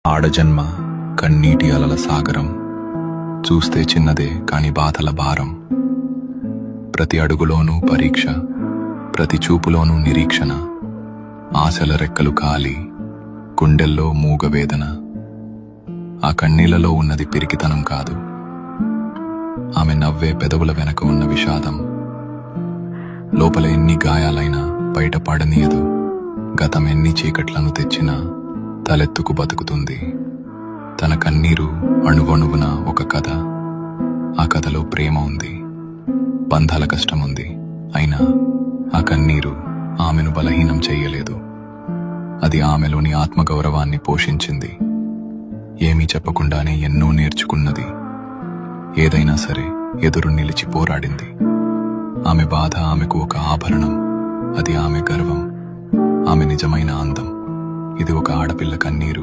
ఆడజన్మ కన్నీటి అలల సాగరం, చూస్తే చిన్నదే కాని బాధల భారం. ప్రతి అడుగులోనూ పరీక్ష, ప్రతి చూపులోనూ నిరీక్షణ. ఆశల రెక్కలు కాలి, గుండెల్లో మూగవేదన. ఆ కన్నీళ్లలో ఉన్నది పిరికితనం కాదు, ఆమె నవ్వే పెదవుల వెనక ఉన్న విషాదం. లోపల ఎన్ని గాయాలైనా బయట పడనీయదు, గతం ఎన్ని చీకట్లను తెచ్చినా తలెత్తుకు బతుకుతుంది. తన కన్నీరు అణువణువున ఒక కథ. ఆ కథలో ప్రేమ ఉంది, బంధాల కష్టముంది. అయినా ఆ కన్నీరు ఆమెను బలహీనం చెయ్యలేదు. అది ఆమెలోని ఆత్మగౌరవాన్ని పోషించింది. ఏమీ చెప్పకుండానే ఎన్నో నేర్చుకున్నది. ఏదైనా సరే ఎదురు నిలిచి పోరాడింది. ఆమె బాధ ఆమెకు ఒక ఆభరణం. అది ఆమె గర్వం, ఆమె నిజమైన అందం. ఇది ఒక ఆడపిల్ల కన్నీరు.